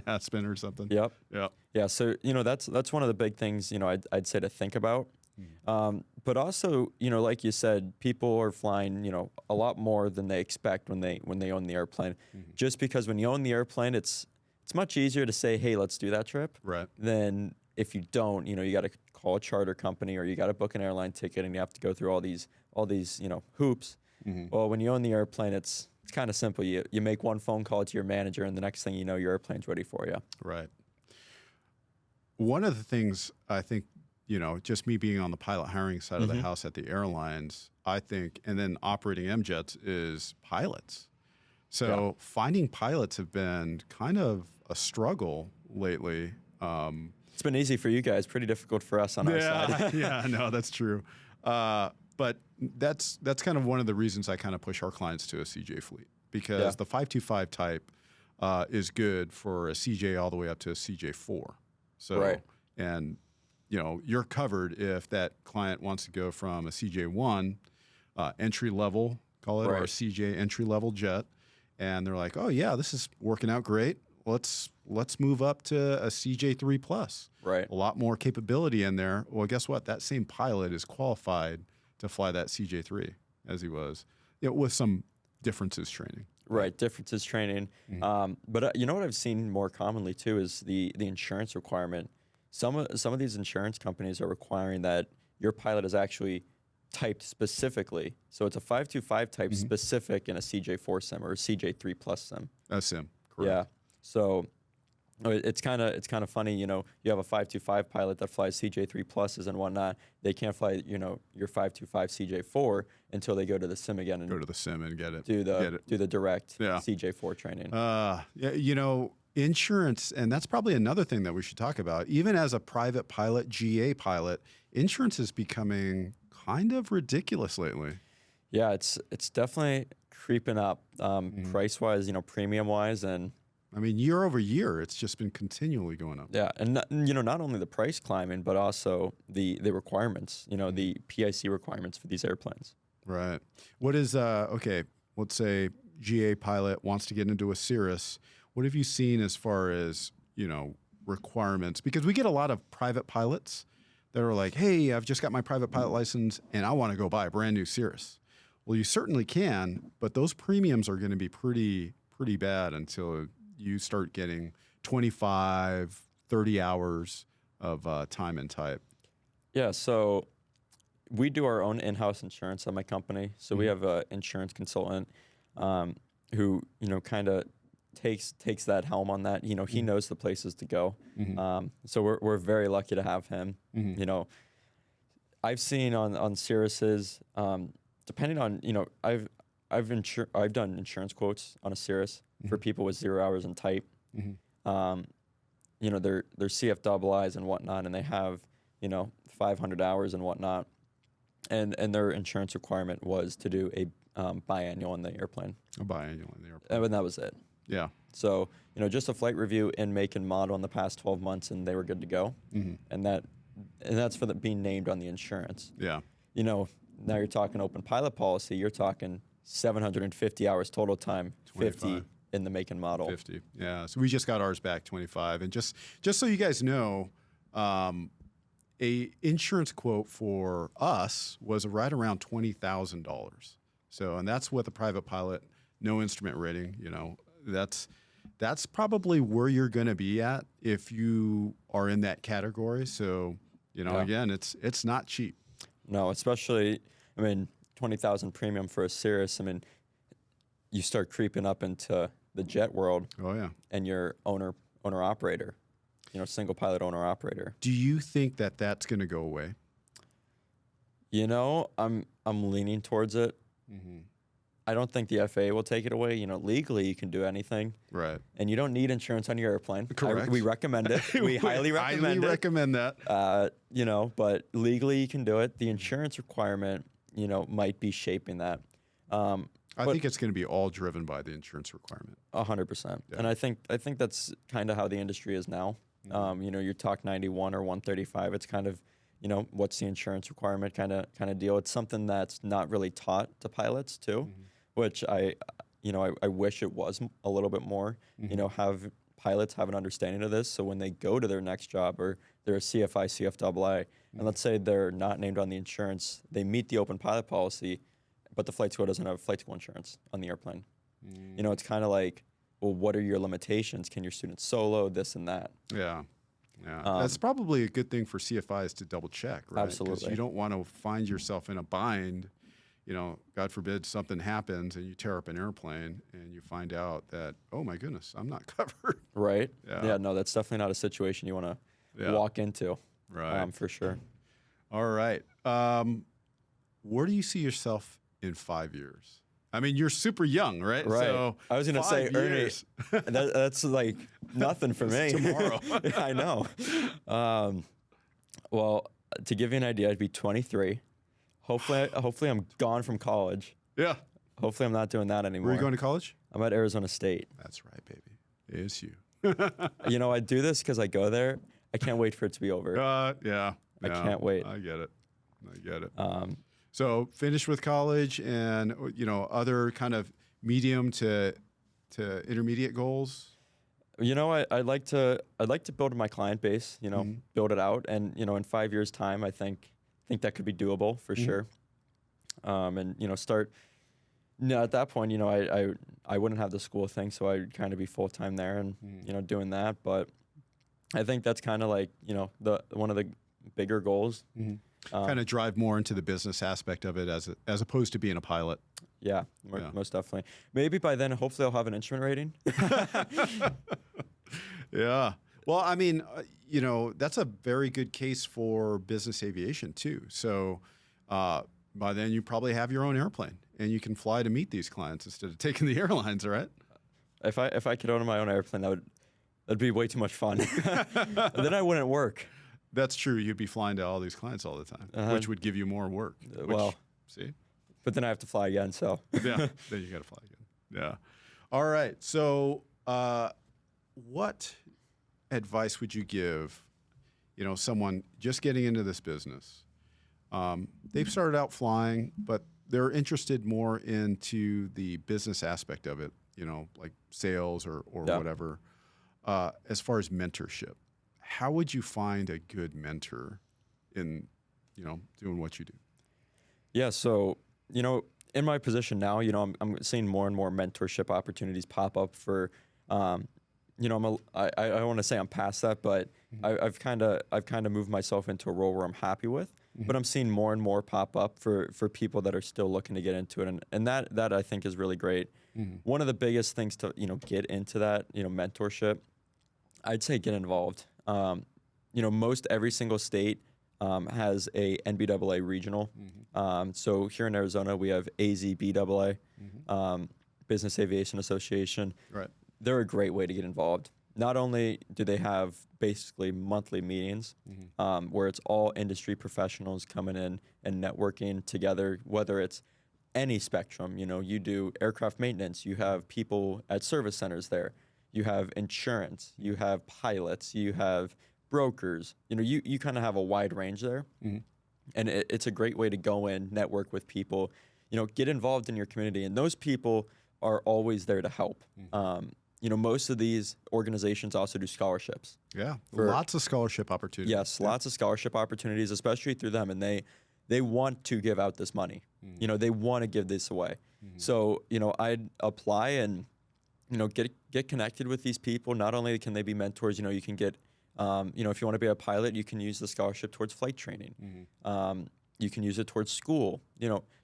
Aspen or something. Yep. Yep. Yeah. So, that's one of the big things, I'd say to think about. But also, like you said, people are flying, a lot more than they expect when they own the airplane. Just because when you own the airplane, it's much easier to say, hey, let's do that trip. Right. Than if you don't, you got to call a charter company, or you got to book an airline ticket, and you have to go through all these hoops. Well, when you own the airplane, it's kind of simple. You make one phone call to your manager, and the next thing you know, your airplane's ready for you. Right. One of the things I think, just me being on the pilot hiring side of the house at the airlines, I think, and then operating M-Jets, is pilots. So finding pilots have been kind of a struggle lately. It's been easy for you guys, pretty difficult for us on our side. Yeah, no, that's true. But that's kind of one of the reasons I kind of push our clients to a CJ fleet, because the 525 type is good for a CJ all the way up to a CJ4. So, and you're covered if that client wants to go from a CJ1 entry level, call it, or a Right. CJ entry level jet, and they're like, oh yeah, this is working out great. Let's move up to a CJ3 plus. Right. A lot more capability in there. Well, guess what? That same pilot is qualified to fly that CJ3 as he was, with some differences training. Right, differences training. But you know what I've seen more commonly too is the insurance requirement. Some of these insurance companies are requiring that your pilot is actually typed specifically. So it's a 525 type specific in a CJ4 sim or a CJ3 plus sim. A sim, correct. Yeah. So it's kind of funny, you know, you have a 525 pilot that flies CJ3 pluses and whatnot. They can't fly, you know, your 525 CJ4 until they go to the sim again and Go to the sim and get it. do the direct Yeah. CJ4 training. Yeah, you know, insurance, and that's probably another thing that we should talk about. Even as a private pilot, GA pilot, insurance is becoming kind of ridiculous lately. Yeah, it's definitely creeping up, price wise, you know, premium wise, and I mean, year over year, it's just been continually going up. yeah, and you know, not only the price climbing, but also the requirements. You know, the PIC requirements for these airplanes. Right. What is okay? Let's say GA pilot wants to get into a Cirrus. What have you seen as far as, you know, requirements? Because we get a lot of private pilots that are like, "Hey, I've just got my private pilot license and I want to go buy a brand new Cirrus." Well, you certainly can, but those premiums are going to be pretty bad until you start getting 25, 30 hours of time and type. Yeah, so we do our own in-house insurance at my company. So we have an insurance consultant who, you know, kind of takes that helm on that. You know, he knows the places to go. So we're very lucky to have him. You know, I've seen on Cirruses, depending on, you know, I've done insurance quotes on a Cirrus for people with 0 hours in type. You know, they're CFIIs and whatnot, and they have, you know, 500 hours and whatnot. And their insurance requirement was to do a biannual in the airplane. A biannual in the airplane. And that was it. Yeah. So, you know, just a flight review and make and model in the past 12 months, and they were good to go. And that's for being named on the insurance. Yeah. You know, now you're talking open pilot policy, you're talking 750 hours total time, 50 25. in the make and model. 50. Yeah. So we just got ours back 25. And just so you guys know, a insurance quote for us was right around $20,000. So, and that's with a private pilot, no instrument rating. You know, that's probably where you're going to be at if you are in that category. So, you know, again, it's not cheap. No, especially, I mean, 20,000 premium for a Cirrus. I mean, you start creeping up into the jet world. Oh yeah. And your owner operator, you know, single pilot owner operator. Do you think that that's going to go away? You know, I'm leaning towards it. I don't think the FAA will take it away. You know, legally you can do anything. Right. And you don't need insurance on your airplane. Correct. We recommend it. We highly recommend it. recommend that. You know, but legally you can do it. The insurance requirement, you know, might be shaping that. I think it's going to be all driven by the insurance requirement. 100%. And I think that's kind of how the industry is now. You know, your Talk 91 or 135, it's kind of, you know, what's the insurance requirement kind of deal. It's something that's not really taught to pilots too, which I wish it was a little bit more. You know, have pilots have an understanding of this, so when they go to their next job or they're a CFI, CFII, and let's say they're not named on the insurance, they meet the open pilot policy, but the flight school doesn't have flight school insurance on the airplane. You know, it's kind of like, well, what are your limitations? Can your students solo this and that? Yeah. Yeah. That's probably a good thing for CFIs to double check, right? 'Cause Absolutely. you don't want to find yourself in a bind. You know, God forbid something happens and you tear up an airplane and you find out that, oh my goodness, I'm not covered. Right? Yeah. No, that's definitely not a situation you want to walk into. Right. For sure. All right. Where do you see yourself in 5 years? I mean, you're super young, right? Right. So I was going to say, 5 Ernie, years. that's like nothing for me. Tomorrow. I know. Well, to give you an idea, I'd be 23. Hopefully I'm gone from college. Yeah. Hopefully I'm not doing that anymore. Where are you going to college? I'm at Arizona State. That's right, baby. ASU. You know, I do this because I go there. I can't wait for it to be over. Yeah. I can't wait. I get it. So finish with college and, other kind of medium to intermediate goals. I'd like to build my client base, build it out. And, in 5 years time, I think that could be doable for sure. And, start, at that point, I wouldn't have the school thing. So I'd kind of be full time there and, doing that. But I think that's kind of like, one of the bigger goals. Kind of drive more into the business aspect of it as opposed to being a pilot. Yeah, most definitely. Maybe by then, hopefully, I'll have an instrument rating. Yeah. Well, I mean, that's a very good case for business aviation too. So by then, you probably have your own airplane and you can fly to meet these clients instead of taking the airlines, right? If I could own my own airplane, that'd be way too much fun. Then I wouldn't work. That's true. You'd be flying to all these clients all the time, which would give you more work. See? But then I have to fly again, so. Yeah, then you got to fly again. Yeah. All right. So what advice would you give, someone just getting into this business? They've started out flying, but they're interested more into the business aspect of it, like sales or whatever. As far as mentorship, how would you find a good mentor in, doing what you do? Yeah, so in my position now, I'm seeing more and more mentorship opportunities pop up for, I want to say I'm past that, but I've kind of moved myself into a role where I'm happy with, but I'm seeing more and more pop up for people that are still looking to get into it, and that I think is really great. One of the biggest things to get into that mentorship, I'd say get involved. Most every single state has a NBAA regional. So here in Arizona, we have AZBAA, Business Aviation Association. Right. They're a great way to get involved. Not only do they have basically monthly meetings where it's all industry professionals coming in and networking together, whether it's any spectrum. You do aircraft maintenance, you have people at service centers there, you have insurance, you have pilots, you have brokers. You kind of have a wide range there. And it's a great way to go in, network with people, get involved in your community. And those people are always there to help. Most of these organizations also do scholarships. Yeah, lots of scholarship opportunities. Yes, lots of scholarship opportunities, especially through them. And they want to give out this money. They want to give this away. So, I'd apply and, get connected with these people. Not only can they be mentors, you can get, if you want to be a pilot, you can use the scholarship towards flight training. You can use it towards school,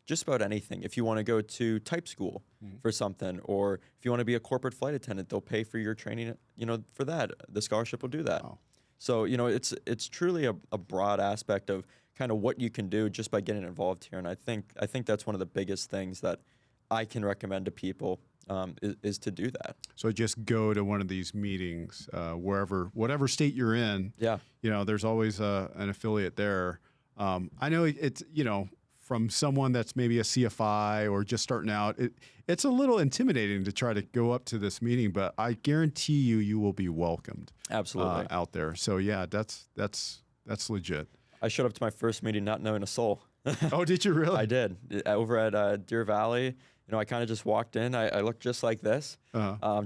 just about anything. If you want to go to type school for something, or if you want to be a corporate flight attendant, they'll pay for your training, for that. The scholarship will do that. Wow. So, it's truly a broad aspect of kind of what you can do just by getting involved here. And I think that's one of the biggest things that I can recommend to people is to do that. So just go to one of these meetings, whatever state you're in. Yeah. There's always an affiliate there. I know it's, from someone that's maybe a CFI or just starting out, it's a little intimidating to try to go up to this meeting, but I guarantee you will be welcomed. Absolutely. Out there. So yeah, that's legit. I showed up to my first meeting not knowing a soul. Oh, did you really? I did. Over at Deer Valley, I kind of just walked in. I looked just like this.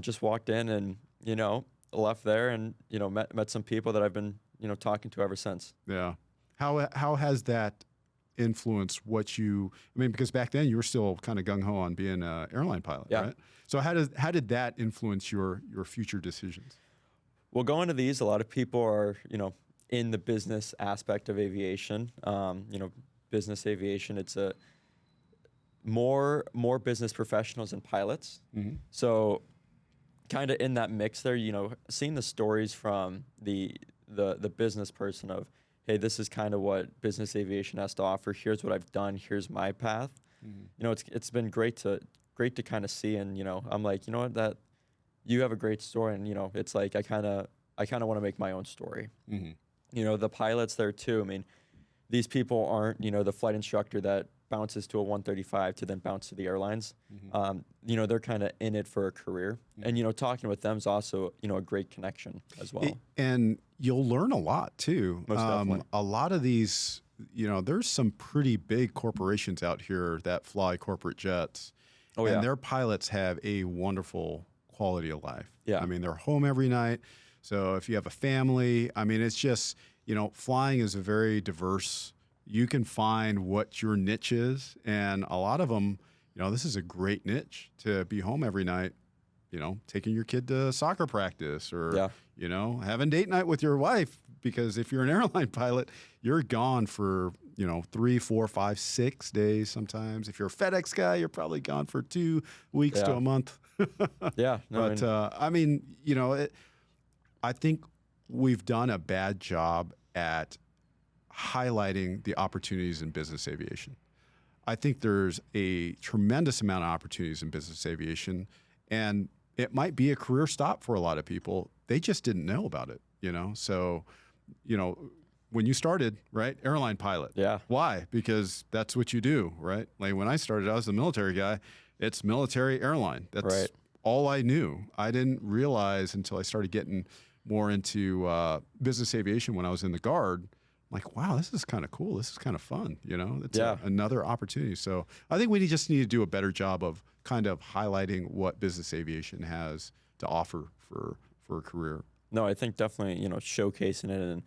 Just walked in and, left there and, met some people that I've been, talking to ever since. Yeah. How has that influenced because back then you were still kind of gung-ho on being an airline pilot, right? So how did that influence your future decisions? Well, going to these, a lot of people are, in the business aspect of aviation. Business aviation, it's a more business professionals and pilots. So kind of in that mix there, seeing the stories from the business person of, hey, this is kind of what business aviation has to offer. Here's what I've done. Here's my path. It's been great to kind of see. And, I'm like, that you have a great story. And, it's like, I kind of want to make my own story. The pilots there too. I mean, these people aren't, the flight instructor that bounces to a 135 to then bounce to the airlines. They're kind of in it for a career. And, talking with them is also, a great connection as well. And you'll learn a lot too. Most definitely. A lot of these there's some pretty big corporations out here that fly corporate jets. Oh, and yeah. their pilots have a wonderful quality of life. Yeah. I mean, they're home every night. So if you have a family, I mean, it's just, flying is a very diverse, you can find what your niche is. And a lot of them, this is a great niche to be home every night, taking your kid to soccer practice or, having date night with your wife. Because if you're an airline pilot, you're gone for, 3, 4, 5, 6 days sometimes. If you're a FedEx guy, you're probably gone for 2 weeks to a month. Yeah. No, But, I think we've done a bad job at highlighting the opportunities in business aviation. I think there's a tremendous amount of opportunities in business aviation, and it might be a career stop for a lot of people. They just didn't know about it, So, when you started, right, airline pilot. Yeah. Why? Because that's what you do, right? Like when I started, I was a military guy. It's military airline. That's Right. all I knew. I didn't realize until I started getting more into business aviation when I was in the Guard. I'm like, wow, this is kind of cool. This is kind of fun. It's another opportunity. So I think we just need to do a better job of kind of highlighting what business aviation has to offer for a career. No, I think definitely, showcasing it, and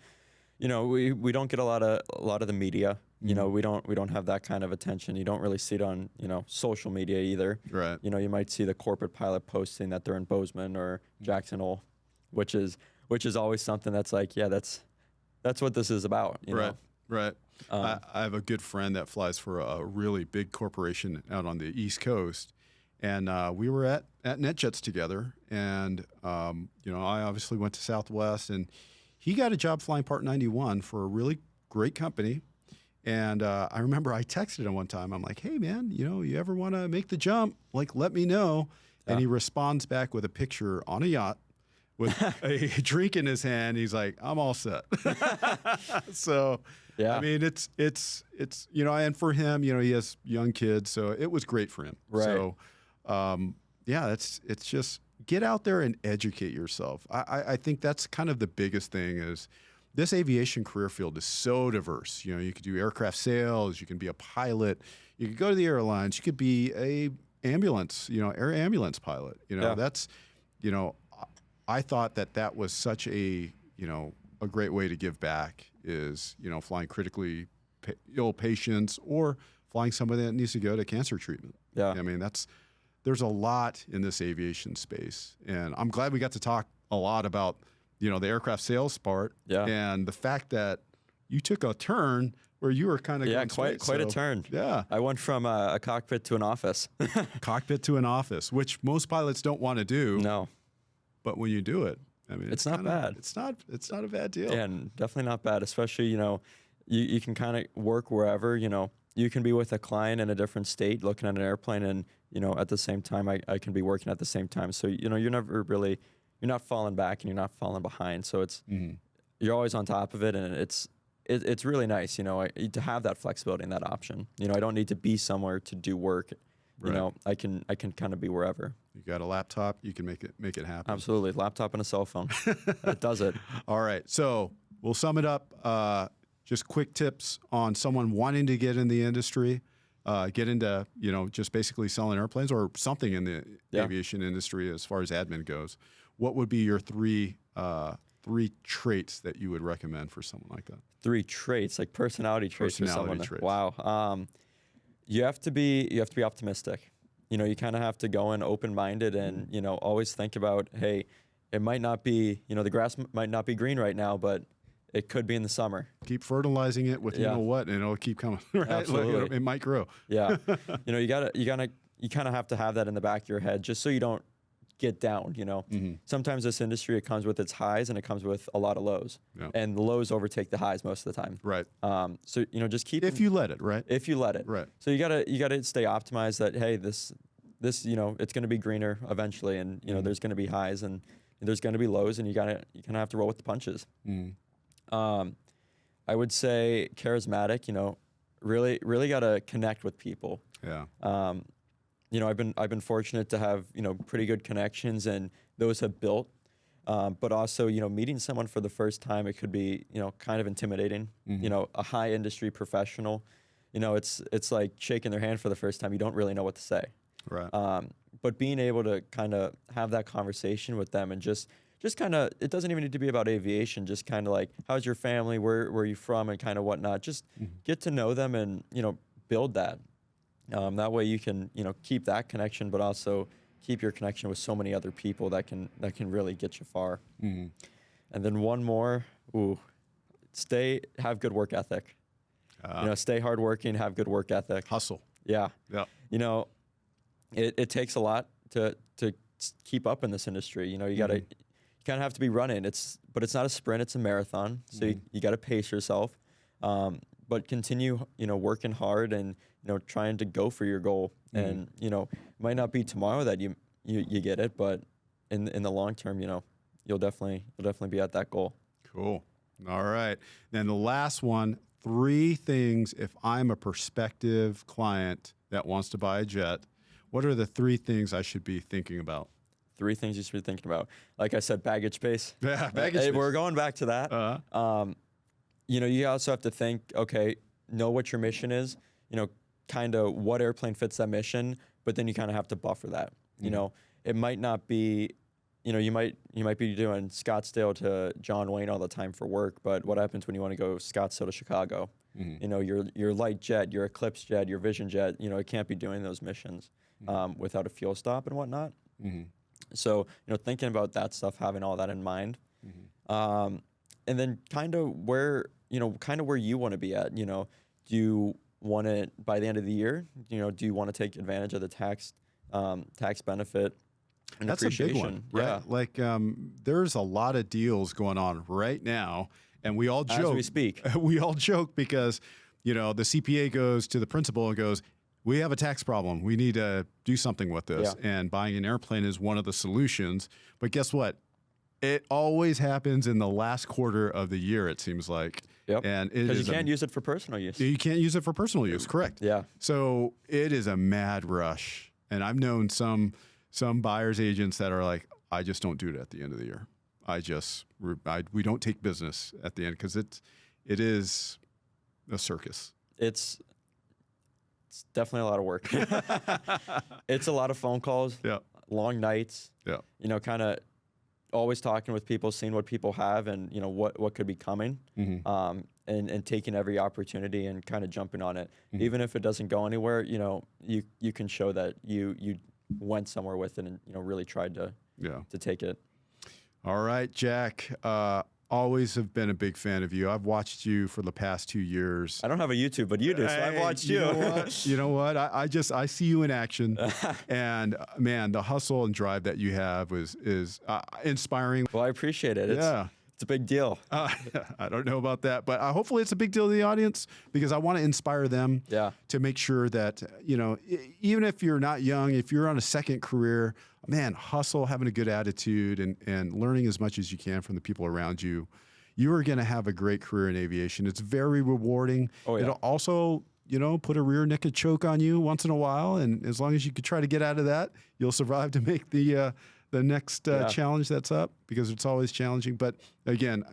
we don't get a lot of the media. We don't have that kind of attention. You don't really see it on, social media either. Right. You might see the corporate pilot posting that they're in Bozeman or Jackson Hole, which is always something that's like, yeah, that's what this is about. Right. Right. I have a good friend that flies for a really big corporation out on the East Coast. And we were at NetJets together. And, I obviously went to Southwest. And he got a job flying Part 91 for a really great company. And I remember I texted him one time. I'm like, hey, man, you ever want to make the jump? Like, let me know. Yeah. And he responds back with a picture on a yacht with a drink in his hand. He's like, I'm all set. So, yeah. I mean, it's and for him, he has young kids, so it was great for him. Right. So, it's just get out there and educate yourself. I think that's kind of the biggest thing is this aviation career field is so diverse. You could do aircraft sales, you can be a pilot, you could go to the airlines, you could be a ambulance, air ambulance pilot. That's, I thought that was such a great way to give back is, flying critically ill patients or flying somebody that needs to go to cancer treatment. Yeah. I mean, there's a lot in this aviation space. And I'm glad we got to talk a lot about, the aircraft sales part. Yeah. And the fact that you took a turn where you were kind of going quite a turn. Yeah. I went from a cockpit to an office. Cockpit to an office, which most pilots don't want to do. No. But when you do it, I mean, it's not bad. It's not a bad deal. Yeah, and definitely not bad, especially, you can kind of work wherever, you can be with a client in a different state looking at an airplane and, at the same time, I can be working at the same time. So, you're not falling back and you're not falling behind. So you're always on top of it, and it's really nice, to have that flexibility and that option. I don't need to be somewhere to do work. Right. I can kind of be wherever. You got a laptop, you can make it happen. Absolutely. Laptop and a cell phone. It does it. All right. So we'll sum it up. Just quick tips on someone wanting to get in the industry, get into, just basically selling airplanes or something in the aviation industry as far as admin goes. What would be your three traits that you would recommend for someone like that? 3 traits, like personality traits for someone. Traits. Wow. You have to be optimistic. You kind of have to go in open-minded and, always think about, hey, it might not be, the grass might not be green right now, but it could be in the summer. Keep fertilizing it with what, and it'll keep coming. Right? Absolutely. It might grow. Yeah. You kind of have to have that in the back of your head just so you don't get down. Sometimes this industry, it comes with its highs and it comes with a lot of lows, and the lows overtake the highs most of the time. Right. So just keep if you let it, right? If you let it, right. So you gotta stay optimized. That hey, this it's going to be greener eventually, and there's going to be highs and there's going to be lows, and you kind of have to roll with the punches. I would say charismatic. Really got to connect with people. Yeah. I've been fortunate to have pretty good connections, and those have built. But also, meeting someone for the first time, it could be, kind of intimidating. A high industry professional, it's like shaking their hand for the first time. You don't really know what to say. Right. But being able to kind of have that conversation with them and just kind of, it doesn't even need to be about aviation, just kind of like, how's your family, where are you from, and kind of whatnot. Just get to know them and, build that. That way you can, keep that connection, but also keep your connection with so many other people that can really get you far. And then one more, have good work ethic. Stay hardworking, have good work ethic. Hustle. Yeah. Yeah. It takes a lot to keep up in this industry. You gotta, you kind of have to be running. But it's not a sprint, it's a marathon. So you got to pace yourself, but continue, working hard and, trying to go for your goal. And, it might not be tomorrow that you get it, but in the long term, you'll definitely be at that goal. Cool. All right. Then the last one, 3 things if I'm a prospective client that wants to buy a jet, what are the 3 things I should be thinking about? 3 things you should be thinking about. Like I said, baggage space. Yeah, baggage space. We're going back to that. You also have to think, okay, know what your mission is, kind of what airplane fits that mission, but then you kind of have to buffer that. It might not be, you might be doing Scottsdale to John Wayne all the time for work, but what happens when you want to go Scottsdale to Chicago? Your light jet, your Eclipse jet, your Vision jet, it can't be doing those missions without a fuel stop and whatnot. So, thinking about that stuff, having all that in mind, and then kind of where you want to be at. Do you want it by the end of the year? Do you want to take advantage of the tax benefit and That's appreciation? a big one, right? Yeah. Like there's a lot of deals going on right now, and we all joke. As we speak. We all joke because, the CPA goes to the principal and goes, we have a tax problem. We need to do something with this. Yeah. And buying an airplane is one of the solutions. But guess what? It always happens in the last quarter of the year, it seems like. Yep. And Because you can't use it for personal use. You can't use it for personal use, correct? Yeah. So it is a mad rush. And I've known some buyer's agents that are like, I just don't do it at the end of the year. We don't take business at the end because it is a circus. It's definitely a lot of work. It's a lot of phone calls, Yeah. long nights, Yeah. kind of always talking with people, seeing what people have and, what could be coming, and taking every opportunity and kind of jumping on it. Even if it doesn't go anywhere, you can show that you went somewhere with it and, really tried to take it. All right, Jack. Always have been a big fan of you. I've watched you for the past 2 years. I don't have a YouTube, but you do, so I've watched you. You know what? I see you in action, and man, the hustle and drive that you have is inspiring. Well, I appreciate it. It's a big deal. I don't know about that, but hopefully it's a big deal to the audience because I want to inspire them to make sure that, even if you're not young, if you're on a second career, man, hustle, having a good attitude and learning as much as you can from the people around you, you are going to have a great career in aviation. It's very rewarding. Oh, yeah. It'll also, put a rear naked choke on you once in a while. And as long as you could try to get out of that, you'll survive to make the next challenge that's up because it's always challenging. But again,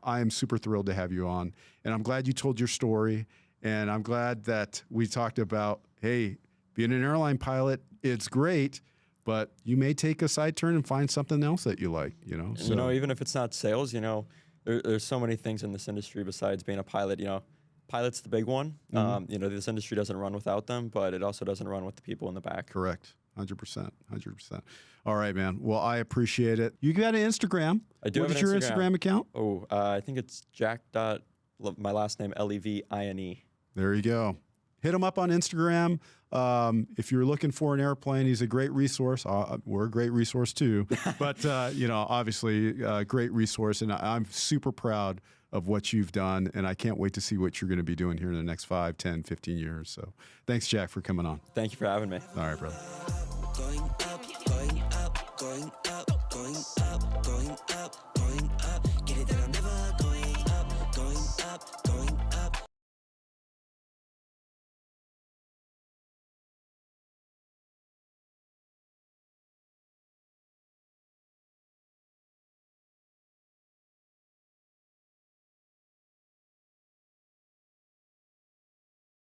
I am super thrilled to have you on, and I'm glad you told your story. And I'm glad that we talked about, hey, being an airline pilot, it's great, but you may take a side turn and find something else that you like, So, even if it's not sales, there's so many things in this industry besides being a pilot. Pilot's the big one. This industry doesn't run without them, but it also doesn't run with the people in the back. Correct. 100%. All right, man. Well, I appreciate it. You got an Instagram. I do What have is an your Instagram. Instagram account? I think it's Jack. My last name, Levine. There you go. Hit him up on Instagram. If you're looking for an airplane, he's a great resource. We're a great resource too. But, obviously a great resource. And I'm super proud of what you've done. And I can't wait to see what you're going to be doing here in the next 5, 10, 15 years. So thanks, Jack, for coming on. Thank you for having me. All right, brother. Going up, going up, going up, going up, going up, going up. Get it that I'm